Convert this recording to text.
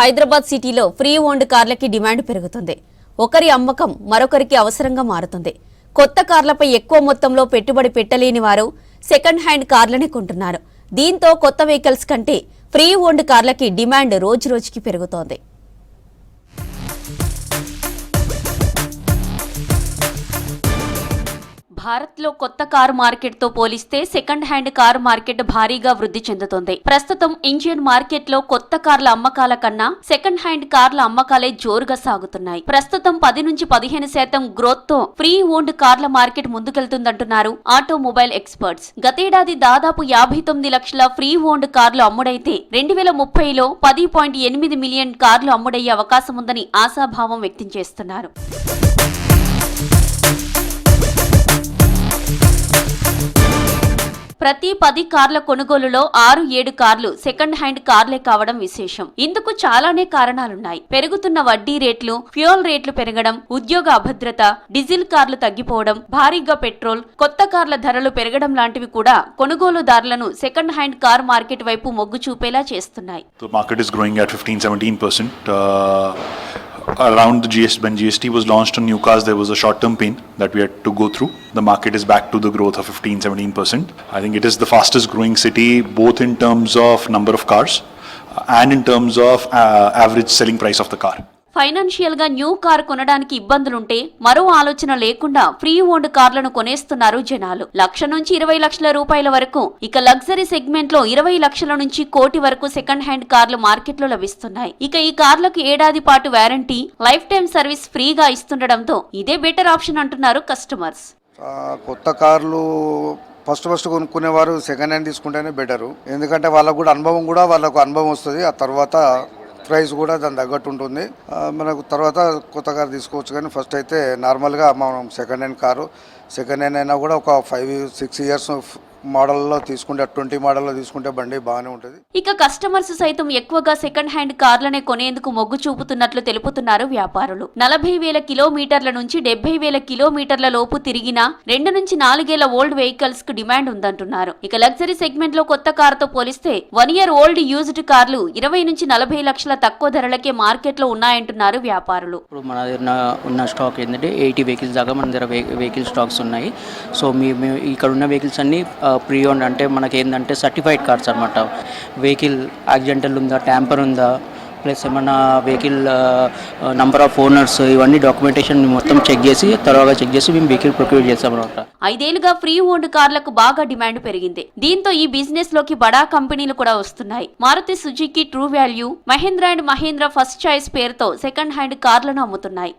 హైదరాబాద్ సిటీలో free owned కార్లకి demand పెరుగుతుంది. ఒకరి అమ్మకం మరొకరికి అవసరంగా మారుతుంది. కొత్త కార్లపై ఎక్కువ మొత్తంలో పెట్టుబడి పెట్టలేని వారు సెకండ్ హ్యాండ్ కార్లనే కొంటున్నారు. దీంతో కొత్త వెహికల్స్ కంటే ఫ్రీ ఓన్డ్ కార్లకి డిమాండ్ రోజురోజుకి పెరుగుతోంది. భారత్లో కొత్త కారు మార్కెట్తో పోలిస్తే సెకండ్ హ్యాండ్ కారు మార్కెట్ భారీగా వృద్ధి చెందుతోంది. ప్రస్తుతం ఇండియన్ మార్కెట్లో కొత్త కార్ల అమ్మకాల కన్నా సెకండ్ హ్యాండ్ కార్ల అమ్మకాలే జోరుగా సాగుతున్నాయి. ప్రస్తుతం 10 నుంచి 15% గ్రోత్ తో ఫ్రీ ఓన్డ్ కార్ల మార్కెట్ ముందుకెళ్తుందంటున్నారు ఆటోమొబైల్ ఎక్స్పర్ట్స్. గతేడాది దాదాపు 59 లక్షల ఫ్రీ ఓన్డ్ కార్లు అమ్ముడైతే 2030లో 10.8 మిలియన్ కార్లు అమ్ముడయ్యే అవకాశం ఉందని ఆశాభావం వ్యక్తం చేస్తున్నారు. ప్రతి 10 కార్ల కొనుగోలులో 6-7 కార్లు సెకండ్ హ్యాండ్ కార్లే కావడం విశేషం. ఇందుకు చాలానే కారణాలున్నాయి. పెరుగుతున్న వడ్డీ రేట్లు, ఫ్యూయల్ రేట్లు పెరగడం, ఉద్యోగ అభద్రత, డీజిల్ కార్లు తగ్గిపోవడం, భారీగా పెట్రోల్, కొత్త కార్ల ధరలు పెరగడం లాంటివి కూడా కొనుగోలుదారులను సెకండ్ హ్యాండ్ కార్ మార్కెట్ వైపు మొగ్గు చూపేలా చేస్తున్నాయి. Around the when GST was launched on new cars, there was a short-term pain that we had to go through. The market is back to the growth of 15-17%. I think it is the fastest growing city, both in terms of number of cars and in terms of average selling price of the car. Financial గా new car కొనడానికి ఇబ్బందులుంటే మరో ఆలోచన లేకుండా free owned కార్లను కొనేస్తున్నారు జనాలు. 1,00,000 నుంచి 20 లక్షల రూపాయల వరకు, ఇక లగ్జరీ సెగ్మెంట్ లో 20 లక్షల నుంచి 1 కోటి వరకు సెకండ్ హ్యాండ్ కార్లు మార్కెట్ లో లభిస్తున్నాయి. ఇక ఈ కార్లకు ఏడాది పాటు వారంటీ, లైఫ్ టైం సర్వీస్ ఫ్రీగా ఇస్తుండటంతో ఇదే బెటర్ ఆప్షన్ అంటున్నారు కస్టమర్స్. కొత్త కార్లు ఫస్ట్ కొనుక్కునేవారు సెకండ్ హ్యాండ్ తీసుకుంటేనే బెటరు. ఎందుకంటే వాళ్ళకు అనుభవం వస్తుంది. ఆ తర్వాత ప్రైస్ కూడా దాని తగ్గట్టు ఉంటుంది. మనకు తర్వాత కొత్త కారు తీసుకోవచ్చు. కానీ ఫస్ట్ అయితే నార్మల్గా మనం సెకండ్ హ్యాండ్ అయినా కూడా ఒక 5-6 ఇయర్స్ మోడల్లో తీసుకుంటే 20 మోడల్లో తీసుకుంటే బండి బాగానే ఉంటుంది. ఇక కస్టమర్స్ సైతం ఎక్కువగా సెకండ్ హ్యాండ్ కార్లనే కొనేందుకు మొగ్గు చూపుతున్నట్లు తెలుపుతున్నారు వ్యాపారులు. 40,000 కిలోమీటర్ల నుంచి 70,000 కిలోమీటర్ల లోపు తిరిగిన 2 నుంచి 4 ఏళ్ల ఓల్డ్ వెహికల్స్ కు డిమాండ్ ఉందంటున్నారు. ఇక లగ్జరీ సెగ్మెంట్ లో కొత్త కారుతో పోలిస్తే 1 ఇయర్ ఓల్డ్ యూజ్డ్ కార్లు 20 నుంచి 40 లక్షల తక్కువ ధరలకే మార్కెట్ లో ఉన్నాయంటున్నారు వ్యాపారులు. ఇప్పుడు మన దగ్గర ఉన్న స్టాక్ ఏంటంటే 80 వెహికల్స్ దాకా మన దగ్గర వెహికల్ స్టాక్స్ ఉన్నాయి. సో ఇక్కడ ఉన్న వెహికల్స్ అన్ని ప్రీ ఓన్డ్, అంటే మనకి ఏంటంటే సర్టిఫైడ్ కార్స్ అనమాట. వెహికల్ యాక్సిడెంటల్ ఉందా, ట్యాంపర్ ఉందా, ప్లస్ ఏమన్నా వెహికల్ నంబర్ ఆఫ్ ఓనర్స్, ఇవన్నీ డాక్యుమెంటేషన్ మొత్తం చెక్ చేసి మేము వెహికల్ ప్రొక్యూర్ చేస్తాం అనమాట. 5 ఏళ్లుగా ఫ్రీ ఓన్డ్ కార్లకు బాగా డిమాండ్ పెరిగింది. దీంతో ఈ బిజినెస్ లోకి బడా కంపెనీలు కూడా వస్తున్నాయి. Maruti Suzuki, true value, Mahindra and Mahindra first choice పేరుతో సెకండ్ హ్యాండ్ కార్లను అమ్ముతున్నాయి.